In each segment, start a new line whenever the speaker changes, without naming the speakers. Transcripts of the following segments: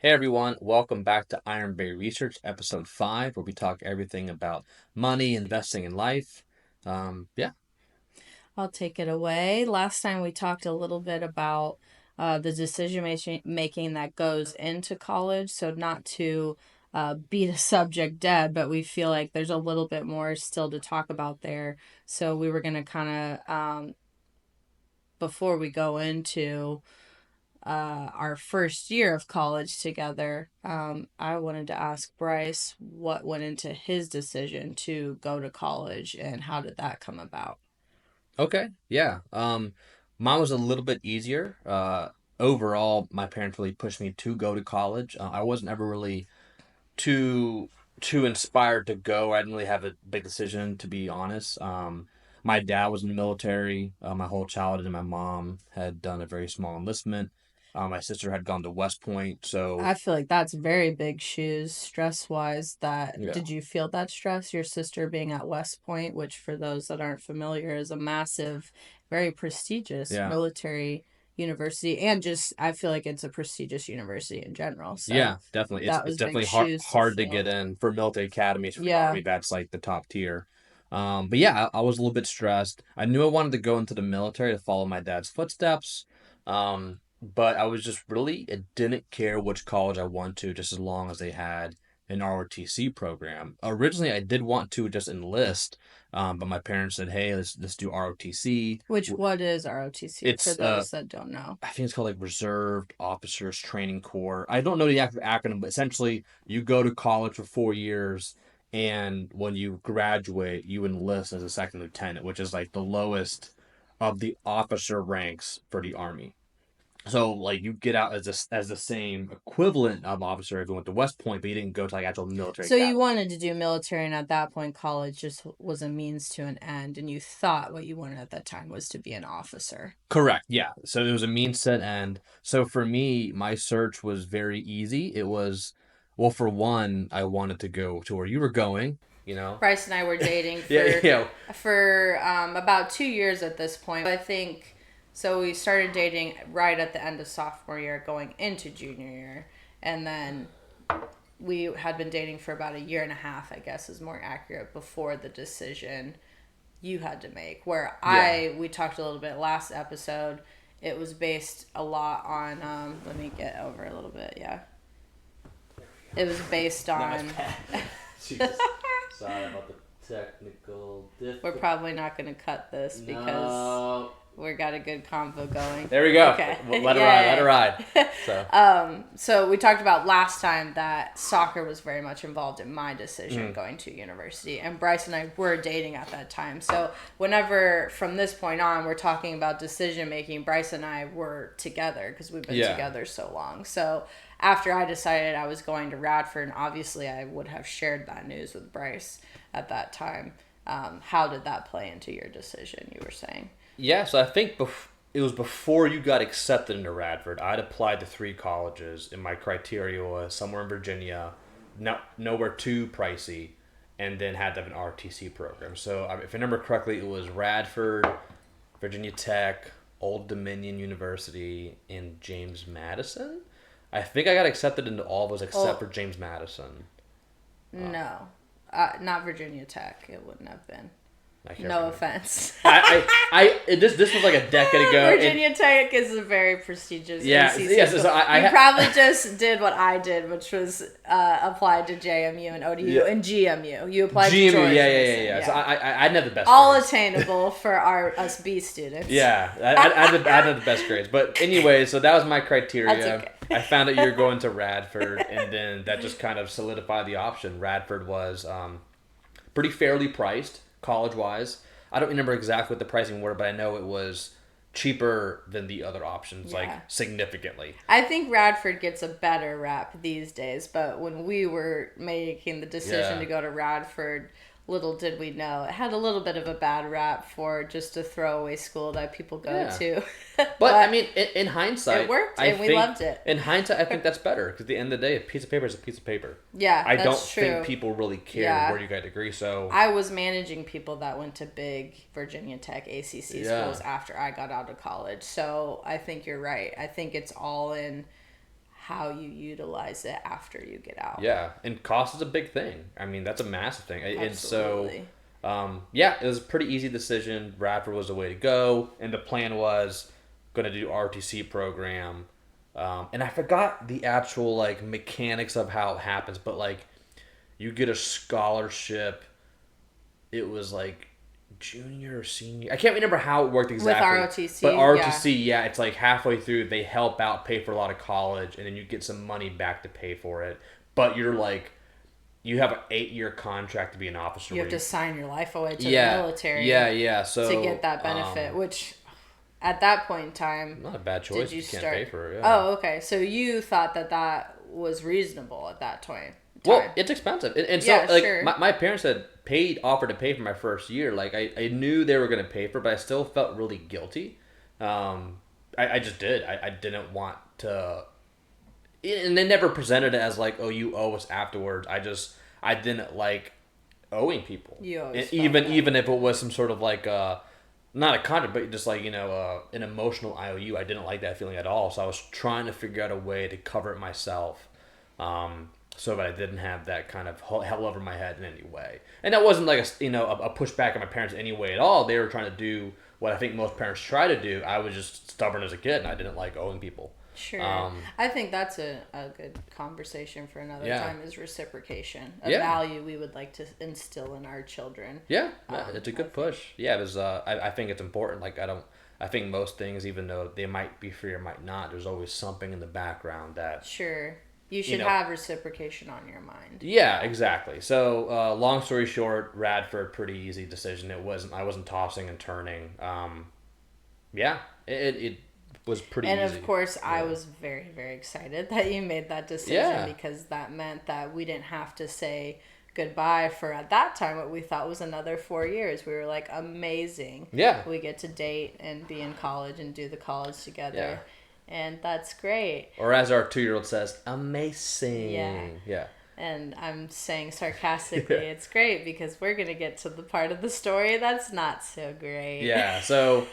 Hey everyone, welcome back to Iron Bay Research, episode 5, where we talk everything about money, investing in life. Yeah.
I'll take it away. Last time we talked a little bit about the decision making that goes into college. So, not to beat a subject dead, but we feel like there's a little bit more still to talk about there. So, we were going to before we go into our first year of college together, I wanted to ask Bryce what went into his decision to go to college and how did that come about?
Okay. Yeah. Mine was a little bit easier. Overall, my parents really pushed me to go to college. I wasn't ever really too too inspired to go. I didn't really have a big decision, to be honest. My dad was in the military my whole childhood, and my mom had done a very small enlistment. My sister had gone to West Point, so
I feel like that's very big shoes stress wise. That
yeah,
did you feel that stress? Your sister being at West Point, which for those that aren't familiar is a massive, very prestigious
yeah.
military university, and just I feel like it's a prestigious university in general. So
Yeah, definitely. It's
that
it's
was big
definitely hard
shoes to
hard to get
fill.
in for military academies for the
Yeah,
army. That's like the top tier. But yeah, I was a little bit stressed. I knew I wanted to go into the military to follow my dad's footsteps. But I was just really I didn't care which college I went to, just as long as they had an ROTC program. Originally, I did want to just enlist, but my parents said, "Hey, let's do ROTC."
which what is ROTC for
It's
those that don't know?
I think it's called like Reserved Officers Training Corps. I don't know the actual acronym, but essentially you go to college for 4 years, and when you graduate, you enlist as a second lieutenant, which is like the lowest of the officer ranks for the army. So like you get out as the same equivalent of officer if you went to West Point, but you didn't go to like actual military
So you
academy.
wanted to do military, and at that point, college just was a means to an end, and you thought what you wanted at that time was to be an officer.
Correct. Yeah. So it was a means set end. So for me, my search was very easy. It was, well, for one, I wanted to go to where you were going, you know?
Bryce and I were dating
Yeah, yeah.
for about 2 years at this point. I think so. We started dating right at the end of sophomore year, going into junior year, and then we had been dating for about a year and a half. I guess is more accurate before the decision you had to make. Where
Yeah.
we talked a little bit last episode. It was based a lot on. Let me get over a little bit. Yeah, it was based
Not as
on.
bad. Jesus. Sorry about the technical
We're
difficulty.
probably not going to cut this because
No.
we got a good convo going.
There we go.
Okay.
Let it ride. Let it ride. So.
So we talked about last time that soccer was very much involved in my decision going to university, and Bryce and I were dating at that time. So whenever from this point on we're talking about decision making, Bryce and I were together because we've been
Yeah.
together so long. So after I decided I was going to Radford, and obviously I would have shared that news with Bryce at that time. How did that play into your decision? You were saying.
Yeah, so I think it was before you got accepted into Radford. I'd applied to 3 colleges, and my criteria was somewhere in Virginia, nowhere too pricey, and then had to have an RTC program. So if I remember correctly, it was Radford, Virginia Tech, Old Dominion University, and James Madison. I think I got accepted into all of those except
Oh
for James Madison.
no, not Virginia Tech. It wouldn't have been.
I can't
No
remember.
offense.
This was like a decade ago.
Virginia Tech is a very prestigious
Yeah,
ACC
yes.
school.
So
You probably just did what I did, which was applied to JMU and ODU
yeah.
and GMU. You applied to
GMU,
George
yeah.
Mason.
So I didn't have the best
All
grades.
attainable for us B students.
Yeah, I had the best grades. But anyway, so that was my criteria.
That's okay.
I found out you were going to Radford, and then that just kind of solidified the option. Radford was pretty fairly priced, college-wise. I don't remember exactly what the pricing were, but I know it was cheaper than the other options, like
Yeah.
significantly.
I think Radford gets a better rap these days, but when we were making the decision
Yeah.
to go to Radford, little did we know it had a little bit of a bad rap for just a throwaway school that people go
Yeah.
to.
But I mean, in hindsight,
it worked,
I
and we
think,
loved it.
In hindsight, I think that's better because at the end of the day, a piece of paper is a piece of paper.
Yeah,
I
that's
don't
true.
think people really care
Yeah.
where you got a degree. So
I was managing people that went to big Virginia Tech ACC
Yeah.
schools after I got out of college, so I think you're right. I think it's all in how you utilize it after you get out.
Yeah, and cost is a big thing. I mean, that's a massive thing.
Absolutely.
And so, yeah, it was a pretty easy decision. Bradford was the way to go, and the plan was going to do RTC program. And I forgot the actual like mechanics of how it happens, but like you get a scholarship. It was like junior or senior. I can't remember how it worked exactly.
With ROTC,
but ROTC, yeah, it's like halfway through they help out, pay for a lot of college, and then you get some money back to pay for it. But you're like, you have an 8-year contract to be an officer.
You have to sign your life away to the military.
Yeah. So
to get that benefit, which at that point in time,
not a bad choice.
Did you
can't
start?
Pay for it. Yeah.
Oh, okay. So you thought that was reasonable at that time.
Well, it's expensive, and so
Yeah,
like
sure.
my parents had offered to pay for my first year. Like I knew they were going to pay for it, but I still felt really guilty. I just did. I didn't want to, and they never presented it as like, oh, you owe us afterwards. I didn't like owing people.
You always
And even if it was some sort of like not a contract, but just like an emotional IOU. I didn't like that feeling at all. So I was trying to figure out a way to cover it myself. So that I didn't have that kind of hell over my head in any way. And that wasn't like a pushback on my parents in any way at all. They were trying to do what I think most parents try to do. I was just stubborn as a kid, and I didn't like owing people.
Sure. I think that's a good conversation for another time, is reciprocation. A value we would like to instill in our children.
Yeah, it's a good push. Yeah, it was, I think it's important. Like, I think most things, even though they might be free or might not, there's always something in the background that...
Sure. You should have reciprocation on your mind.
Yeah, exactly. So, long story short, Radford, pretty easy decision. I wasn't tossing and turning. Yeah, it was pretty easy.
And of course, I was very, very excited that you made that decision because that meant that we didn't have to say goodbye for, at that time, what we thought was another 4 years. We were like, amazing.
Yeah.
We get to date and be in college and do the college together.
Yeah.
And that's great.
Or as our 2-year-old says, amazing. Yeah.
And I'm saying sarcastically, it's great because we're going to get to the part of the story that's not so great.
Yeah, so...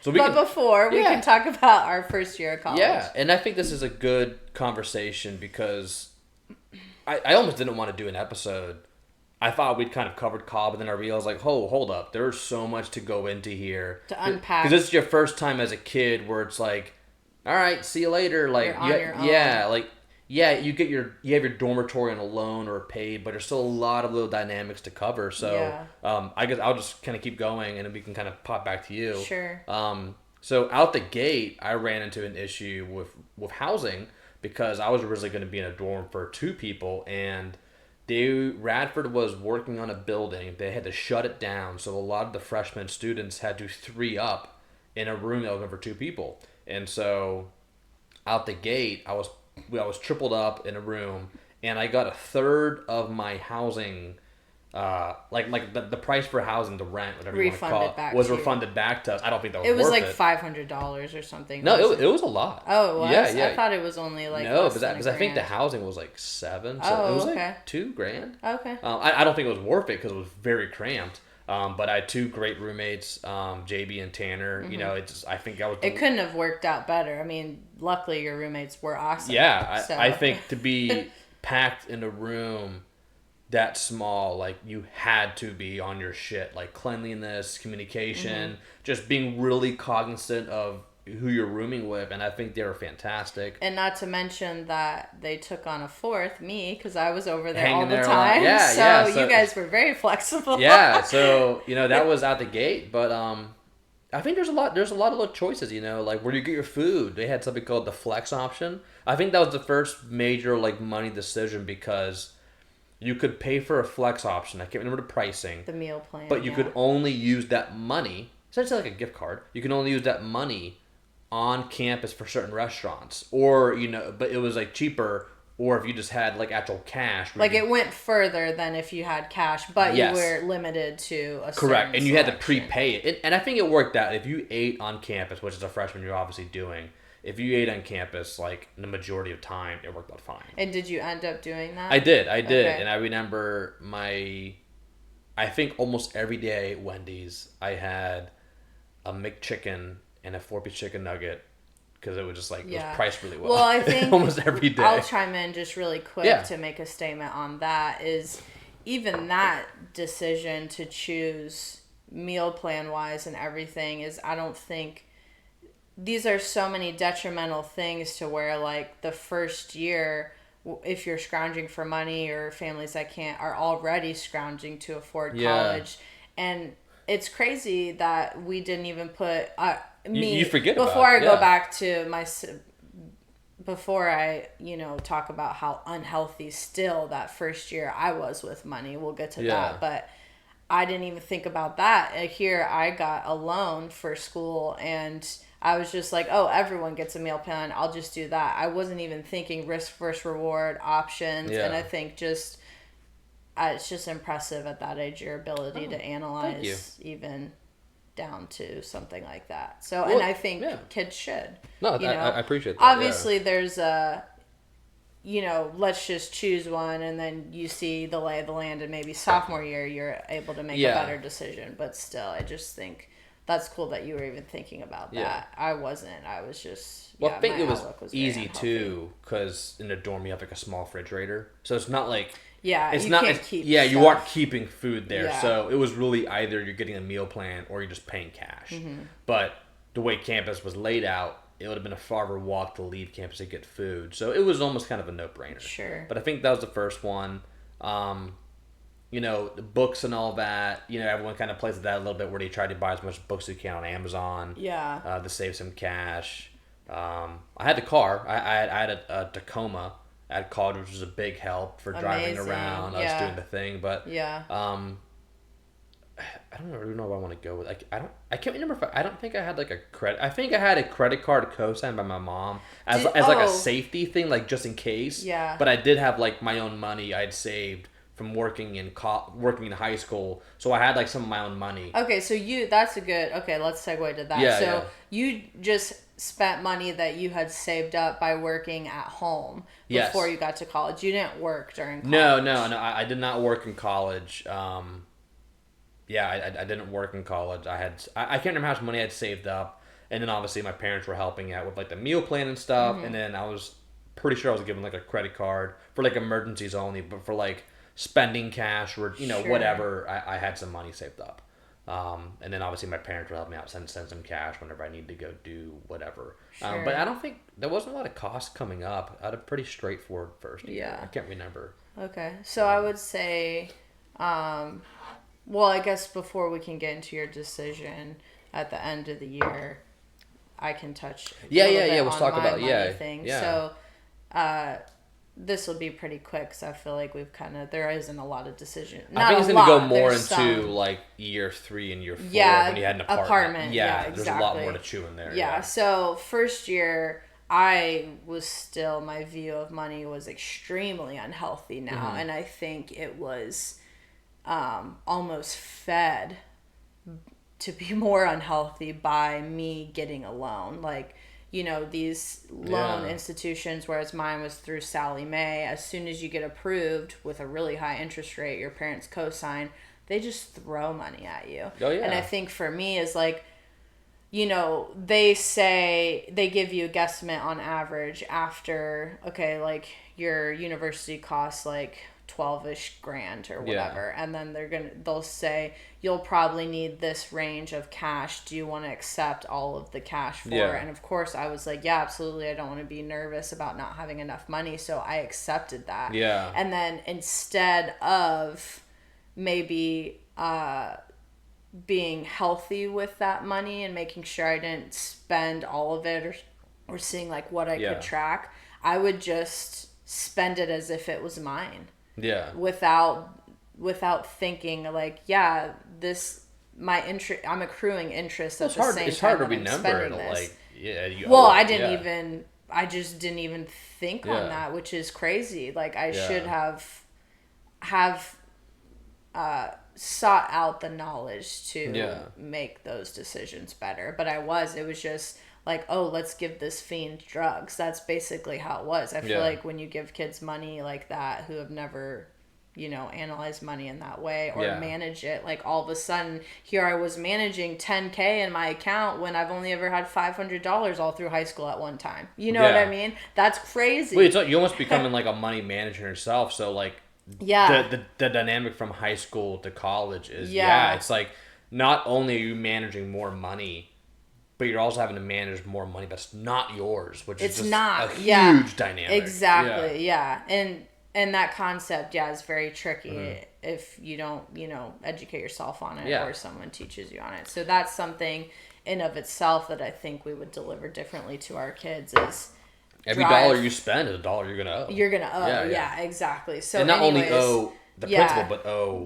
before, we can talk about our first year of college.
Yeah, and I think this is a good conversation because I almost didn't want to do an episode. I thought we'd kind of covered college, but then I realized, like, oh, hold up. There's so much to go into here.
To unpack.
Because this is your first time as a kid where it's like, all right, see you later. Like,
you're on your own.
Yeah, like, yeah, you have your dormitory on a loan or paid, but there's still a lot of little dynamics to cover. So, I guess I'll just kind of keep going, and then we can kind of pop back to you.
Sure.
So out the gate, I ran into an issue with housing because I was originally going to be in a dorm for 2 people, and Radford was working on a building. They had to shut it down, so a lot of the freshman students had to 3 up in a room that was meant for 2 people. And so, out the gate, I was tripled up in a room, and I got a third of my housing, like the price for housing, the rent, whatever you want to call it, was refunded back to us. I don't think that was worth it.
It was like $500 or something.
No, it was a lot.
Oh, it was?
Yeah.
I thought it was only like
no,
because
I think the housing was like $7. So
oh,
it was
okay.
like $2,000.
Okay.
I don't think it was worth it because it was very cramped. But I had 2 great roommates, JB and Tanner.
Mm-hmm.
I think I was.
It couldn't have worked out better. I mean, luckily your roommates were awesome.
Yeah, I think to be packed in a room that small, like, you had to be on your shit, like cleanliness, communication, just being really cognizant of who you're rooming with, and I think they were fantastic.
And not to mention that they took on a 4th, me, because I was over there
Hanging
all the
there
time. So you guys were very flexible.
Yeah, so that was out the gate, but I think there's a lot of little choices, like where do you get your food? They had something called the flex option. I think that was the first major like money decision because you could pay for a flex option. I can't remember the pricing.
The meal plan.
But you could only use that money, essentially like a gift card. You can only use that money on campus for certain restaurants, or but it was like cheaper, or if you just had like actual cash.
Like it went further than if you had cash, but you were limited to a
correct, and you
selection.
had to prepay it. And I think it worked out. If you ate on campus, which is a freshman you're obviously doing, if you ate on campus, like the majority of time, it worked out fine.
And did you end up doing that?
I did,
Okay.
and I remember I think almost every day at Wendy's, I had a McChicken and a 4-piece chicken nugget, because it was just like it was
Yeah.
priced really well.
Well, I think
almost every day.
I'll chime in just really quick
Yeah.
to make a statement on that. Is even that decision to choose meal plan wise and everything is, I don't think these are so many detrimental things to where like the first year, if you're scrounging for money, or families that can't are already scrounging to afford college, and it's crazy that we didn't even put me
you forget
before
about it.
I go back to my before I talk about how unhealthy still that first year I was with money. We'll get to that, but I didn't even think about that. Here I got a loan for school, and I was just like, oh, everyone gets a meal plan, I'll just do that. I wasn't even thinking risk versus reward options. And I think just it's just impressive at that age, your ability to analyze even down to something like that. So, and I think kids should.
No, I appreciate that.
Obviously, there's a, let's just choose one, and then you see the lay of the land, and maybe sophomore year you're able to make a better decision. But still, I just think that's cool that you were even thinking about that. I wasn't. I was just.
Well, I think it was easy too, because in the dorm you have like a small refrigerator, so it's not like.
Yeah,
it's
you
not.
Can't keep
you
stuff.
aren't keeping food there,
Yeah.
so it was really either you're getting a meal plan or you're just paying cash.
Mm-hmm.
But the way campus was laid out, it would have been a farther walk to leave campus to get food, so it was almost kind of a no-brainer.
Sure.
But I think that was the first one. The books and all that. Everyone kind of plays with that a little bit, where they try to buy as much books as you can on Amazon.
Yeah.
To save some cash. I had the car. I had a Tacoma at college, which was a big help for driving around. I was doing the thing, but I don't really know what I want to go with. I can't remember I don't think I had like a credit. I think I had a credit card co-signed by my mom as like a safety thing, like just in case.
Yeah.
But I did have like my own money I'd saved from working in high school, so I had like some of my own money.
Okay, so that's a good. Okay, let's segue to that.
Yeah,
so you just spent money that you had saved up by working at home before you got to college. You didn't work during college.
No. I did not work in college. I didn't work in college. I can't remember how much money I had saved up, and then obviously my parents were helping out with like the meal plan and stuff, and then I was pretty sure I was given like a credit card for like emergencies only, but for like spending cash or whatever, I had some money saved up. And then obviously my parents would help me out, send some cash whenever I needed to go do whatever.
Sure.
But I don't think there wasn't a lot of cost coming up. I had a pretty straightforward first year.
Yeah.
I can't remember.
Okay, so I would say, well, I guess before we can get into your decision at the end of the year, I can touch.
Let's talk about
thing. So, this will be pretty quick, because I feel like there isn't a lot of decision.
I think it's going to go more into like year 3 and year 4 when you had an apartment.
Exactly.
There's a lot more to chew in there.
Yeah. So first year, my view of money was extremely unhealthy now, and I think it was almost fed to be more unhealthy by me getting a loan. Like, these loan institutions, whereas mine was through Sally Mae, as soon as you get approved with a really high interest rate, your parents co-sign, they just throw money at you.
Oh, yeah.
And I think for me is like, they say they give you a guesstimate on average after, okay, like your university costs like 12-ish grand or whatever, and then they'll say you'll probably need this range of cash. Do you want to accept all of the cash for it? And of course I was like, yeah, absolutely. I don't want to be nervous about not having enough money, so I accepted that. And then instead of maybe being healthy with that money and making sure I didn't spend all of it, or seeing like what I could track, I would just spend it as if it was mine. Without thinking like, I'm accruing interest at the same time.
It's hard to
that I'm
remember
spending
it.
This.
Like,
I just didn't even think on that, which is crazy. Like I should have sought out the knowledge to make those decisions better. But it was just like, oh, let's give this fiend drugs. That's basically how it was. I feel like when you give kids money like that who have never analyze money in that way or
Yeah.
manage it. Like all of a sudden, here I was managing $10K in my account when I've only ever had $500 all through high school at one time. You know what I mean? That's crazy.
Well, it's like you almost becoming like a money manager yourself. So like,
Yeah.
the dynamic from high school to college is
Yeah.
it's like not only are you managing more money, but you're also having to manage more money that's not yours, which is just a huge dynamic.
Exactly. Yeah. And that concept, is very tricky if you don't, educate yourself on it or someone teaches you on it. So that's something in of itself that I think we would deliver differently to our kids is
every dollar you spend is a dollar you're gonna owe.
You're gonna owe. Yeah, exactly. So
and not only owe the principal, but owe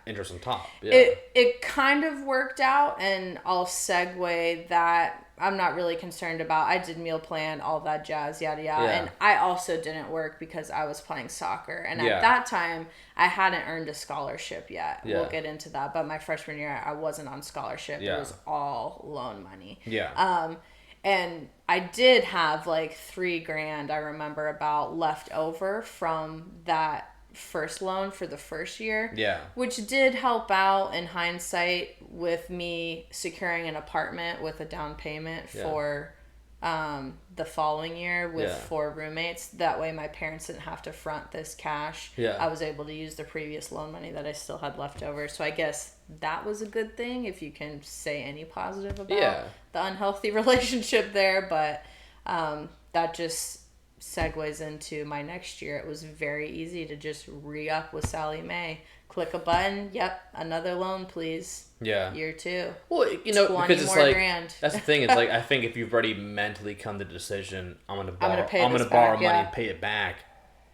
interest on top. Yeah.
It kind of worked out, and I'll segue that. I'm not really concerned about. I did meal plan, all that jazz, yada yada, and I also didn't work because I was playing soccer, and at that time I hadn't earned a scholarship yet. Yeah. We'll get into that, but my freshman year I wasn't on scholarship. Yeah. It was all loan money.
Yeah.
And I did have like $3,000 I remember about left over from that first loan for the first year.
Yeah.
Which did help out in hindsight with me securing an apartment with a down payment for the following year with 4 roommates. That way my parents didn't have to front this cash.
Yeah.
I was able to use the previous loan money that I still had left over. So I guess that was a good thing if you can say any positive about the unhealthy relationship there. But that just segues into my next year. It was very easy to just re-up with Sally Mae. Click a button. Yep, another loan, please.
Yeah.
Year 2.
Well, because it's like
grand.
That's the thing. It's like I think if you've already mentally come to the decision, I'm gonna borrow money and pay it back.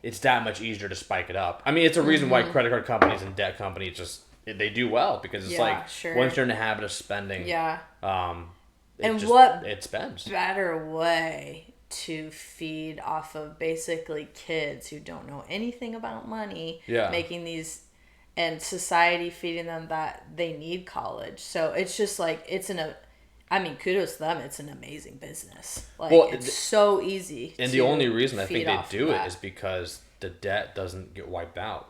It's that much easier to spike it up. I mean, it's a reason why credit card companies and debt companies they do well because it's once you're in the habit of spending, it spends.
Better way to feed off of basically kids who don't know anything about money, making these, and society feeding them that they need college. So it's just like, kudos to them. It's an amazing business. Like, it's so easy.
And the only reason I think they do it is because the debt doesn't get wiped out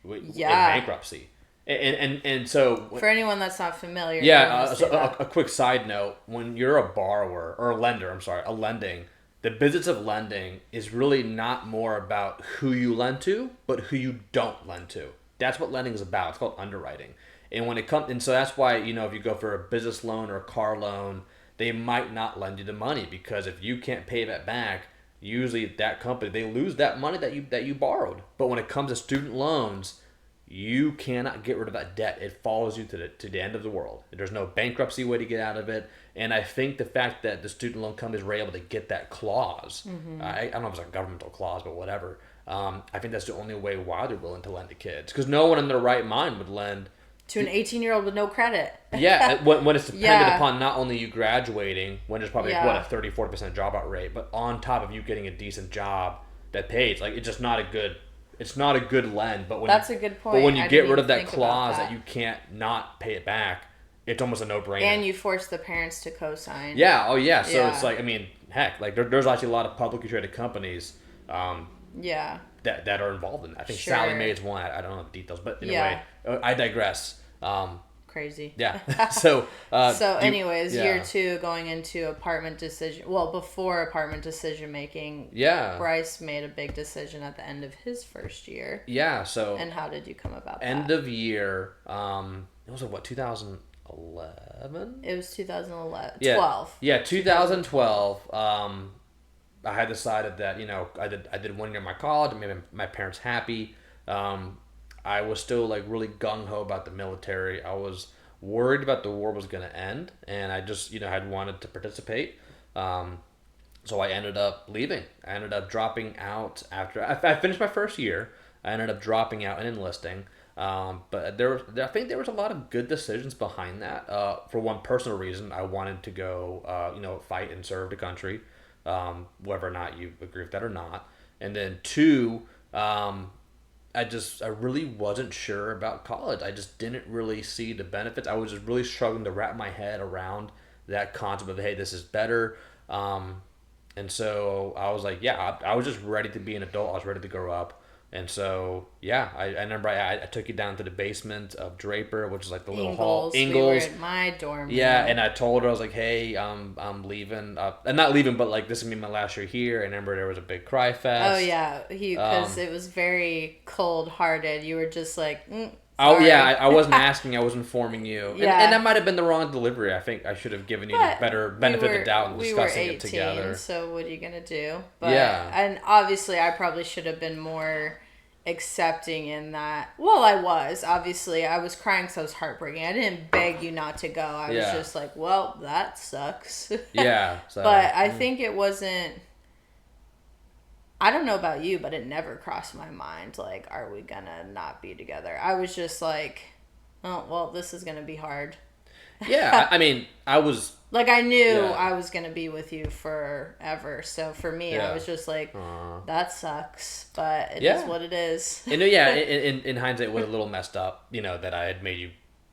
in bankruptcy. And so
for anyone that's not familiar,
a quick side note: when you're a borrower or a lender, lending, the business of lending is really not more about who you lend to, but who you don't lend to. That's what lending is about. It's called underwriting. And when it comes, and so that's why if you go for a business loan or a car loan, they might not lend you the money because if you can't pay that back, usually that company they lose that money that you borrowed. But when it comes to student loans, you cannot get rid of that debt. It follows you to the end of the world. There's no bankruptcy way to get out of it. And I think the fact that the student loan companies were able to get that clause, I don't know if it's a governmental clause, but whatever. I think that's the only way why they're willing to lend to kids. Because no one in their right mind would lend
to an 18-year-old with no credit.
When it's dependent upon not only you graduating, when there's probably a 30-40% dropout rate, but on top of you getting a decent job that pays. Like, it's just not a good... It's not a good lend, but
that's a good point.
But when you get rid of that clause that you can't not pay it back, it's almost a no-brainer.
And you force the parents to co-sign.
Yeah. Oh, yeah. So it's like, heck, like there's actually a lot of publicly traded companies. That are involved in that. I think Sally Mae is one. I don't know the details, but anyway, I digress.
Crazy.
Yeah. So.
Anyways, year 2 going into apartment decision. Well, before apartment decision making. Yeah. Bryce made a big decision at the end of his first year.
Yeah. So.
And how did you come about
end that? End of year. It was 2011.
It was 2011.
Yeah.
12.
Yeah, 2012. I had decided that I did 1 year of my college and made my parents happy. I was still like really gung ho about the military. I was worried about the war was going to end, and I just had wanted to participate. So I ended up leaving. I ended up dropping out after I finished my first year. I ended up dropping out and enlisting. But I think there was a lot of good decisions behind that. For one personal reason, I wanted to go fight and serve the country. Whether or not you agree with that or not. And then 2, I really wasn't sure about college. I just didn't really see the benefits. I was just really struggling to wrap my head around that concept of, hey, this is better. And so I was like, I was just ready to be an adult. I was ready to grow up. And so, yeah, I remember I took you down to the basement of Draper, which is like the little hall.
Ingalls.
Ingalls.
We were at my dorm
Yeah,
room.
and I told her, I was like, hey, I'm leaving. I'm not leaving, but like, this is going to be my last year here. And I remember there was a big cry
Oh
fest.
yeah, because it was very cold-hearted. You were just like,
Oh, yeah,
sorry.
I wasn't asking, I was informing you. And
Yeah.
that might have been the wrong delivery. I think I should have given you the
But
better benefit of the doubt and
we were
discussing
18,
it together.
so what are you gonna do? But
Yeah.
and obviously I probably should have been more accepting in that. Well, I was. Obviously, I was crying because I was heartbreaking. I didn't beg you not to go. I was
Yeah.
just like, well, that sucks.
Yeah. So,
But I think it wasn't. I don't know about you, but it never crossed my mind. Like, are we gonna not be together? I was just like, oh, well, this is gonna be hard.
yeah, I mean, I was.
Like, I knew
Yeah.
I was gonna be with you forever. So for me,
Yeah.
I was just like,
Aw.
that sucks, but it is
Yeah.
what it is.
And yeah, in hindsight, it was a little messed up, that I had made you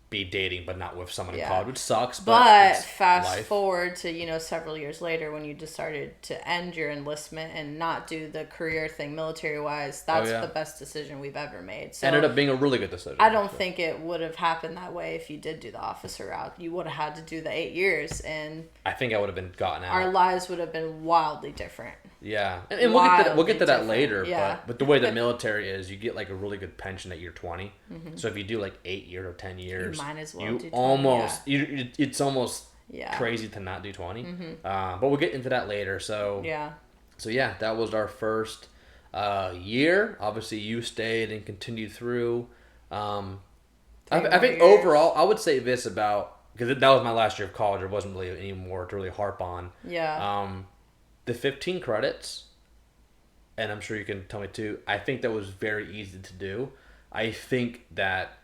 be dating, but not with someone in
Yeah.
college, which sucks.
But
it's
fast
life.
forward to, several years later when you decided to end your enlistment and not do the career thing military wise, that's
yeah.
the best decision we've ever made. So
Ended up being a really good decision.
I don't think it would have happened that way if you did do the officer route. You would have had to do the 8 years, and
I think I would have been gotten out.
our lives would have been wildly different.
Yeah, and we'll get to that
different.
later.
Yeah.
But the way the military is, you get like a really good pension at year 20. So if you do like 8 years or 10 years,
You might as well
you
do 20,
almost it's almost
Yeah.
crazy to not do 20. But we'll get into that later. So
Yeah.
So yeah, that was our first year. Obviously, you stayed and continued through. I think
more years.
overall, I would say this about, because that was my last year of college. There wasn't really any more to really harp on.
Yeah.
The 15 credits, and I'm sure you can tell me too, I think that was very easy to do. I think that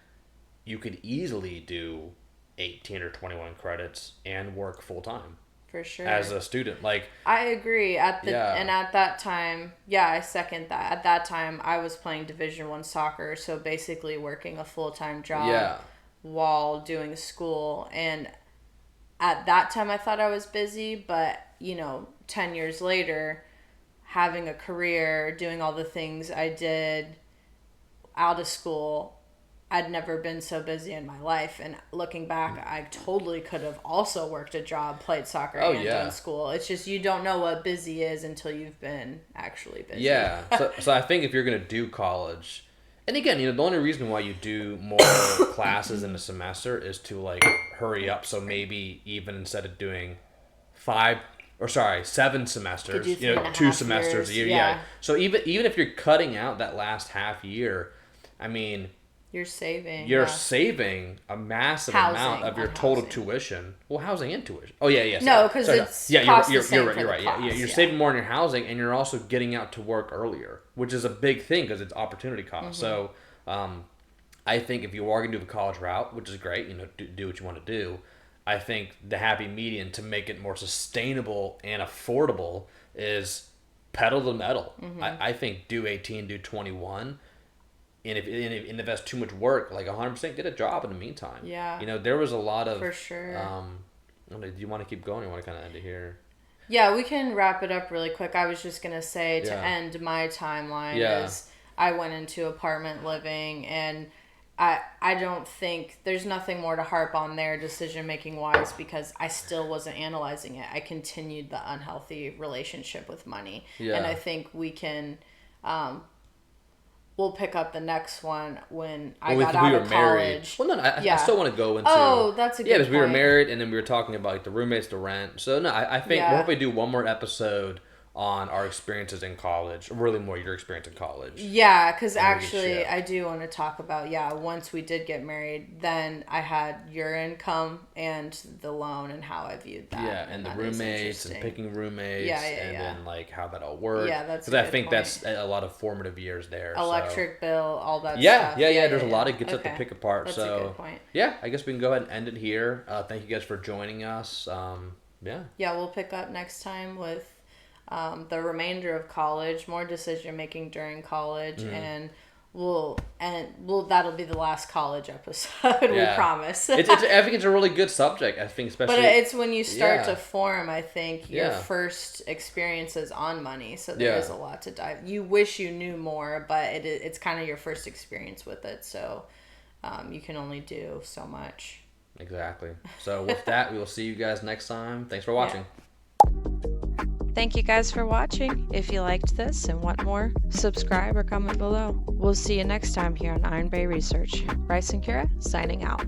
you could easily do 18 or 21 credits and work full time
For sure.
as a student. Like,
I agree.
Yeah.
And at that time, yeah, I second that. At that time, I was playing Division I soccer, so basically working a full-time job
yeah,
while doing school. And at that time, I thought I was busy, but 10 years later, having a career, doing all the things I did out of school, I'd never been so busy in my life. And looking back, I totally could have also worked a job, played soccer,
Oh,
and
yeah.
done school. It's just you don't know what busy is until you've been actually busy.
yeah. So I think if you're going to do college, and again, the only reason why you do more classes in a semester is to like hurry up. So maybe even instead of doing 7 semesters,
Could do 3.5
2 semesters a
years,
year.
yeah.
So even if you're cutting out that last half year, I mean,
You're saving.
you're
yeah.
saving a massive
Housing,
amount of your
on
total
housing.
tuition. Well, housing and tuition. Oh yeah, yeah.
No, 'cause it's cost the same
you're right.
for
You're
the
right.
class,
You're
yeah.
saving more on your housing, and you're also getting out to work earlier, which is a big thing because it's opportunity cost. So, I think if you are going to do the college route, which is great, do what you want to do. I think the happy median to make it more sustainable and affordable is pedal to the metal. I think do 18, do 21. And if that's too much work, like 100%, get a job in the meantime.
Yeah.
There was a lot of...
For sure.
Do you want to keep going or you want to kind of end it here?
Yeah, we can wrap it up really quick. I was just going to say to
Yeah.
end my timeline
Yeah.
is I went into apartment living, and I don't think there's nothing more to harp on there decision making wise because I still wasn't analyzing it. I continued the unhealthy relationship with money.
Yeah.
And I think we can we'll pick up the next one when I got out of college.
Well, no, I
Yeah.
still want to go into...
Oh, that's a good
Yeah, because we were
point.
married, and then we were talking about like the roommates, the rent. So, no, I think
Yeah.
we'll probably do one more episode on our experiences in college. Really more your experience in college.
Yeah, because
And we can
actually,
shift.
I do want to talk about, once we did get married, then I had your income and the loan and how I viewed that.
Yeah, and the
that is
roommates and
interesting.
picking roommates
Yeah,
and
yeah.
then like how that all worked.
Yeah, that's a
because I
good
think
point.
that's a lot of formative years there. so.
Electric bill, all that
Yeah,
stuff.
yeah. There's a lot of gets up
Okay.
to pick apart.
That's
so
a good point.
yeah, I guess we can go ahead and end it here. Thank you guys for joining us. Yeah.
Yeah, we'll pick up next time with the remainder of college, more decision making during college,
Mm-hmm.
and that'll be the last college episode. We promise.
I think it's a really good subject. I think especially.
But it's when you start to form, I think, your first experiences on money. So there is a lot to dive. You wish you knew more, but it's kind of your first experience with it. So you can only do so much.
Exactly. So with that, we will see you guys next time. Thanks for watching.
Thank you guys for watching. If you liked this and want more, subscribe or comment below. We'll see you next time here on Iron Bay Research. Bryce and Kara, signing out.